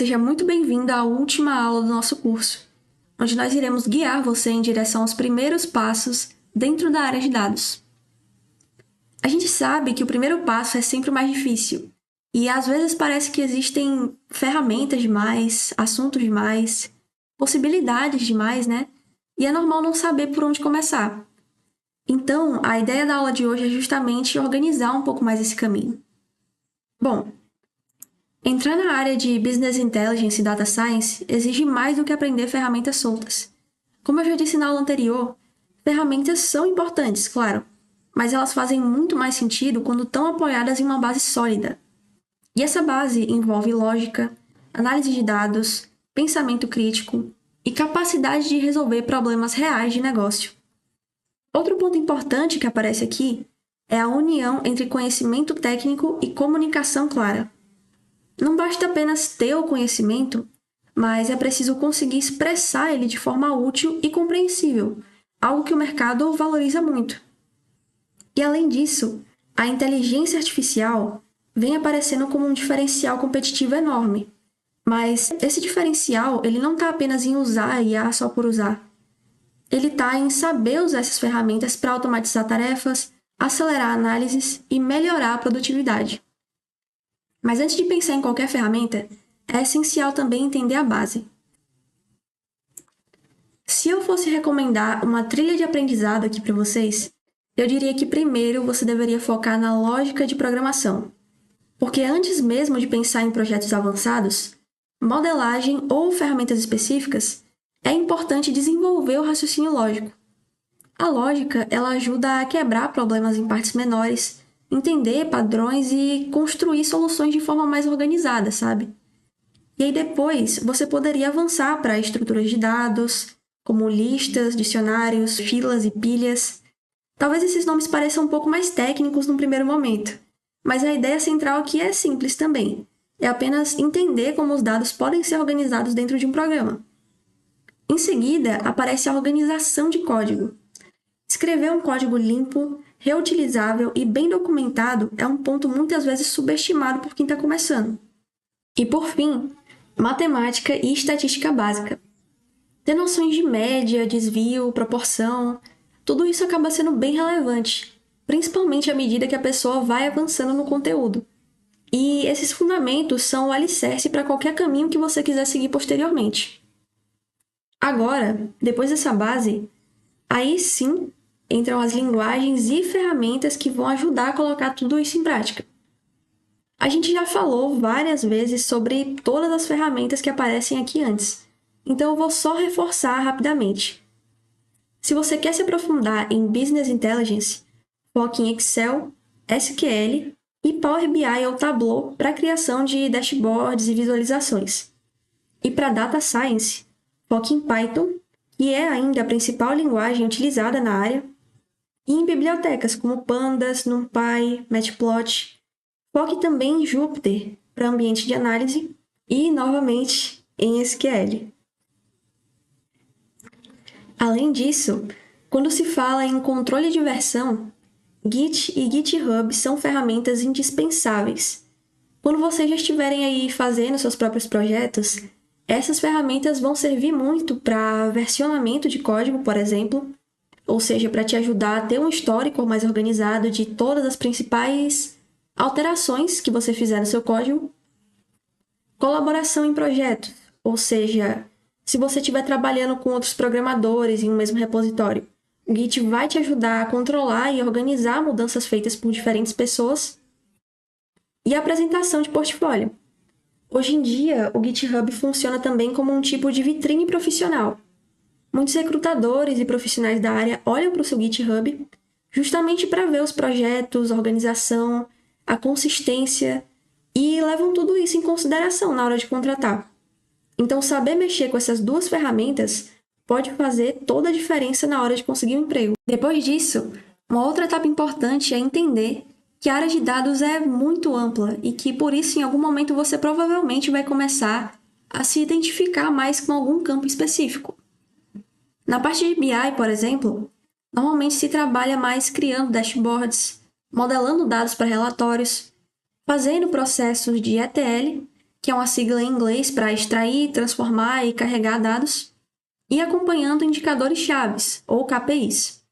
seja muito bem-vindo à última aula do nosso curso, onde nós iremos guiar você em direção aos primeiros passos dentro da área de dados. A gente sabe que o primeiro passo é sempre o mais difícil, e às vezes parece que existem ferramentas demais, assuntos demais, possibilidades demais, né? E é normal não saber por onde começar. Então, a ideia da aula de hoje é justamente organizar um pouco mais esse caminho. Bom, entrar na área de Business Intelligence e Data Science exige mais do que aprender ferramentas soltas. Como eu já disse na aula anterior, ferramentas são importantes, claro, mas elas fazem muito mais sentido quando estão apoiadas em uma base sólida. E essa base envolve lógica, análise de dados, pensamento crítico e capacidade de resolver problemas reais de negócio. Outro ponto importante que aparece aqui é a união entre conhecimento técnico e comunicação clara. Não basta apenas ter o conhecimento, mas é preciso conseguir expressar ele de forma útil e compreensível, algo que o mercado valoriza muito. E além disso, a inteligência artificial vem aparecendo como um diferencial competitivo enorme. Mas esse diferencial ele não está apenas em usar a IA só por usar. Ele está em saber usar essas ferramentas para automatizar tarefas, acelerar análises e melhorar a produtividade. Mas antes de pensar em qualquer ferramenta, é essencial também entender a base. Se eu fosse recomendar uma trilha de aprendizado aqui para vocês, eu diria que primeiro você deveria focar na lógica de programação. Porque antes mesmo de pensar em projetos avançados, modelagem ou ferramentas específicas, é importante desenvolver o raciocínio lógico. A lógica, ela ajuda a quebrar problemas em partes menores, entender padrões e construir soluções de forma mais organizada, sabe? E aí depois, você poderia avançar para estruturas de dados, como listas, dicionários, filas e pilhas. Talvez esses nomes pareçam um pouco mais técnicos no primeiro momento, mas a ideia central aqui é simples também. É apenas entender como os dados podem ser organizados dentro de um programa. Em seguida, aparece a organização de código. Escrever um código limpo, reutilizável e bem documentado é um ponto muitas vezes subestimado por quem está começando. E por fim, matemática e estatística básica. Ter noções de média, desvio, proporção, tudo isso acaba sendo bem relevante, principalmente à medida que a pessoa vai avançando no conteúdo. E esses fundamentos são o alicerce para qualquer caminho que você quiser seguir posteriormente. Agora, depois dessa base, aí sim entram as linguagens e ferramentas que vão ajudar a colocar tudo isso em prática. A gente já falou várias vezes sobre todas as ferramentas que aparecem aqui antes, então eu vou só reforçar rapidamente. Se você quer se aprofundar em Business Intelligence, foque em Excel, SQL e Power BI ou Tableau para a criação de dashboards e visualizações. E para Data Science, foque em Python, que é ainda a principal linguagem utilizada na área, e em bibliotecas como Pandas, NumPy, Matplotlib. Foque também em Jupyter para ambiente de análise e, novamente, em SQL. Além disso, quando se fala em controle de versão, Git e GitHub são ferramentas indispensáveis. Quando vocês já estiverem aí fazendo seus próprios projetos, essas ferramentas vão servir muito para versionamento de código, por exemplo, ou seja, para te ajudar a ter um histórico mais organizado de todas as principais alterações que você fizer no seu código. Colaboração em projetos, ou seja, se você estiver trabalhando com outros programadores em um mesmo repositório, o Git vai te ajudar a controlar e organizar mudanças feitas por diferentes pessoas. E a apresentação de portfólio. Hoje em dia, o GitHub funciona também como um tipo de vitrine profissional. Muitos recrutadores e profissionais da área olham para o seu GitHub justamente para ver os projetos, a organização, a consistência e levam tudo isso em consideração na hora de contratar. Então, saber mexer com essas duas ferramentas pode fazer toda a diferença na hora de conseguir um emprego. Depois disso, uma outra etapa importante é entender que a área de dados é muito ampla e que, por isso, em algum momento você provavelmente vai começar a se identificar mais com algum campo específico. Na parte de BI, por exemplo, normalmente se trabalha mais criando dashboards, modelando dados para relatórios, fazendo processos de ETL que é uma sigla em inglês para extrair, transformar e carregar dados, e acompanhando indicadores chaves, ou KPIs.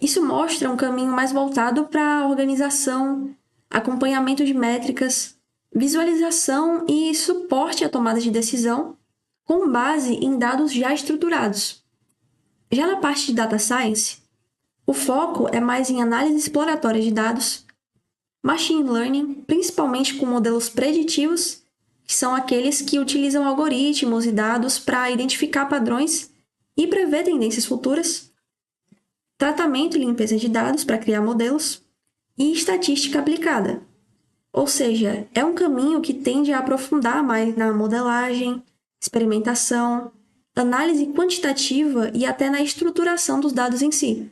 Isso mostra um caminho mais voltado para organização, acompanhamento de métricas, visualização e suporte à tomada de decisão, com base em dados já estruturados. Já na parte de Data Science, o foco é mais em análise exploratória de dados, Machine Learning, principalmente com modelos preditivos, que são aqueles que utilizam algoritmos e dados para identificar padrões e prever tendências futuras, tratamento e limpeza de dados para criar modelos, e estatística aplicada. Ou seja, é um caminho que tende a aprofundar mais na modelagem, experimentação, análise quantitativa e até na estruturação dos dados em si.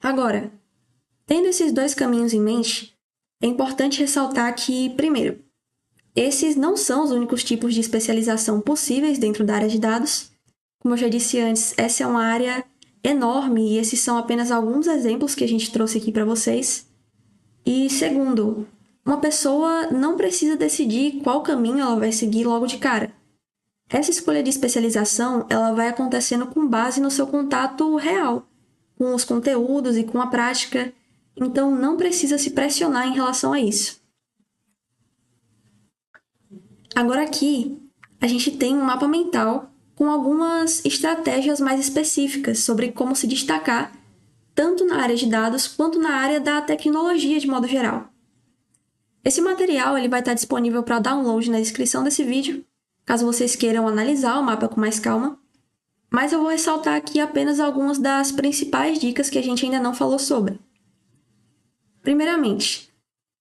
Agora, tendo esses dois caminhos em mente, é importante ressaltar que, primeiro, esses não são os únicos tipos de especialização possíveis dentro da área de dados. Como eu já disse antes, essa é uma área enorme e esses são apenas alguns exemplos que a gente trouxe aqui para vocês. E segundo, uma pessoa não precisa decidir qual caminho ela vai seguir logo de cara. Essa escolha de especialização ela vai acontecendo com base no seu contato real, com os conteúdos e com a prática, então não precisa se pressionar em relação a isso. Agora aqui, a gente tem um mapa mental com algumas estratégias mais específicas sobre como se destacar tanto na área de dados quanto na área da tecnologia de modo geral. Esse material ele vai estar disponível para download na descrição desse vídeo, caso vocês queiram analisar o mapa com mais calma, mas eu vou ressaltar aqui apenas algumas das principais dicas que a gente ainda não falou sobre. Primeiramente,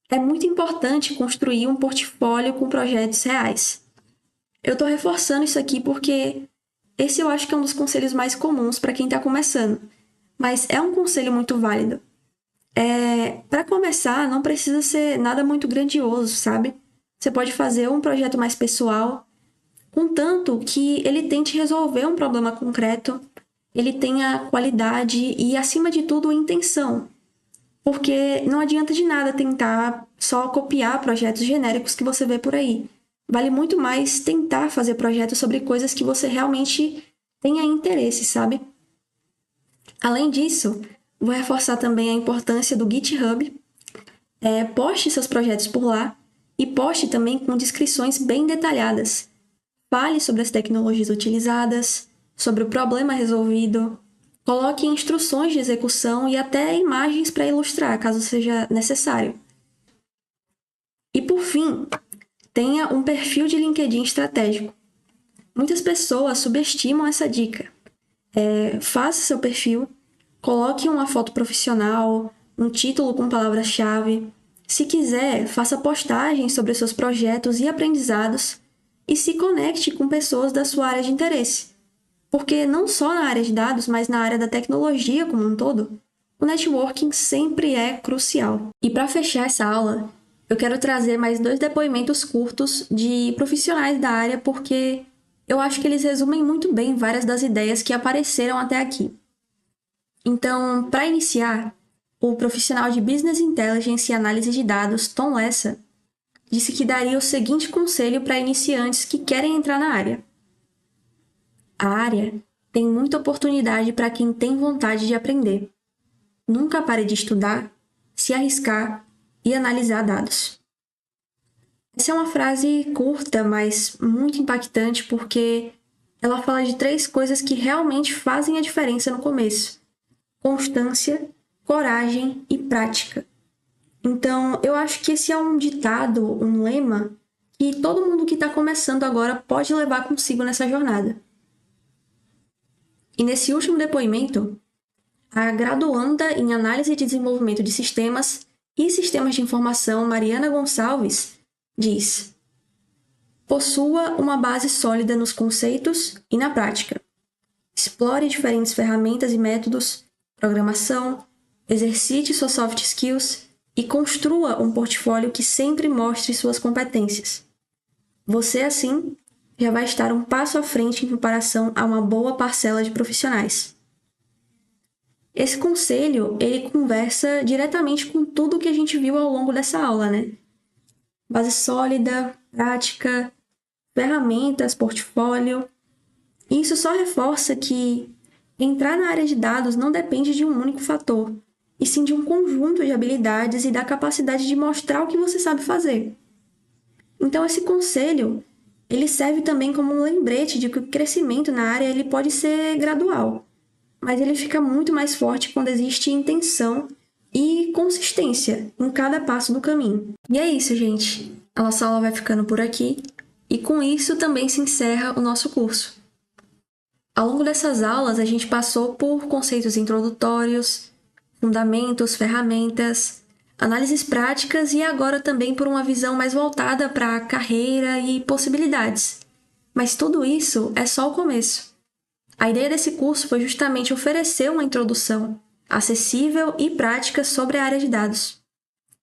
é muito importante construir um portfólio com projetos reais. Eu estou reforçando isso aqui porque esse eu acho que é um dos conselhos mais comuns para quem está começando, mas é um conselho muito válido. Para começar, não precisa ser nada muito grandioso, sabe? Você pode fazer um projeto mais pessoal, contanto que ele tente resolver um problema concreto, ele tenha qualidade e, acima de tudo, intenção. Porque não adianta de nada tentar só copiar projetos genéricos que você vê por aí. Vale muito mais tentar fazer projetos sobre coisas que você realmente tenha interesse, sabe? Além disso, vou reforçar também a importância do GitHub. Poste seus projetos por lá e poste também com descrições bem detalhadas. Fale sobre as tecnologias utilizadas, sobre o problema resolvido, coloque instruções de execução e até imagens para ilustrar, caso seja necessário. E por fim, tenha um perfil de LinkedIn estratégico. Muitas pessoas subestimam essa dica. Faça seu perfil, coloque uma foto profissional, um título com palavras-chave. Se quiser, faça postagens sobre seus projetos e aprendizados e se conecte com pessoas da sua área de interesse. Porque não só na área de dados, mas na área da tecnologia como um todo, o networking sempre é crucial. E para fechar essa aula, eu quero trazer mais 2 depoimentos curtos de profissionais da área, porque eu acho que eles resumem muito bem várias das ideias que apareceram até aqui. Então, para iniciar, o profissional de Business Intelligence e Análise de Dados, Tom Lessa, disse que daria o seguinte conselho para iniciantes que querem entrar na área. A área tem muita oportunidade para quem tem vontade de aprender. Nunca pare de estudar, se arriscar e analisar dados. Essa é uma frase curta, mas muito impactante porque ela fala de 3 coisas que realmente fazem a diferença no começo: constância, coragem e prática. Então, eu acho que esse é um ditado, um lema, que todo mundo que está começando agora pode levar consigo nessa jornada. E nesse último depoimento, a graduanda em Análise e Desenvolvimento de Sistemas e Sistemas de Informação, Mariana Gonçalves, diz: possua uma base sólida nos conceitos e na prática. Explore diferentes ferramentas e métodos, programação, exercite suas soft skills e construa um portfólio que sempre mostre suas competências. Você, assim, já vai estar um passo à frente em comparação a uma boa parcela de profissionais. Esse conselho, ele conversa diretamente com tudo que a gente viu ao longo dessa aula, né? base sólida, prática, ferramentas, portfólio. E isso só reforça que entrar na área de dados não depende de um único fator, e sim de um conjunto de habilidades e da capacidade de mostrar o que você sabe fazer. Então, esse conselho, ele serve também como um lembrete de que o crescimento na área ele pode ser gradual, mas ele fica muito mais forte quando existe intenção e consistência em cada passo do caminho. E é isso, gente. A nossa aula vai ficando por aqui, e com isso também se encerra o nosso curso. Ao longo dessas aulas, a gente passou por conceitos introdutórios, fundamentos, ferramentas, análises práticas e agora também por uma visão mais voltada para a carreira e possibilidades. Mas tudo isso é só o começo. A ideia desse curso foi justamente oferecer uma introdução acessível e prática sobre a área de dados,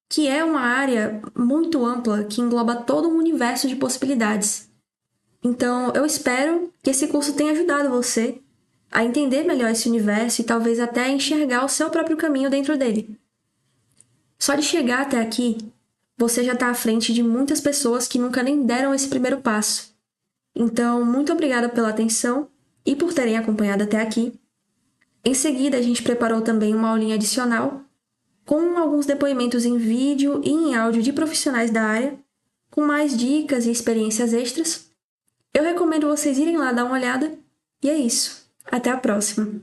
que é uma área muito ampla que engloba todo um universo de possibilidades. Então, eu espero que esse curso tenha ajudado você a entender melhor esse universo e talvez até a enxergar o seu próprio caminho dentro dele. Só de chegar até aqui, você já está à frente de muitas pessoas que nunca nem deram esse primeiro passo. Então, muito obrigada pela atenção e por terem acompanhado até aqui. Em seguida, a gente preparou também uma aulinha adicional com alguns depoimentos em vídeo e em áudio de profissionais da área, com mais dicas e experiências extras. Eu recomendo vocês irem lá dar uma olhada. E é isso. Até a próxima!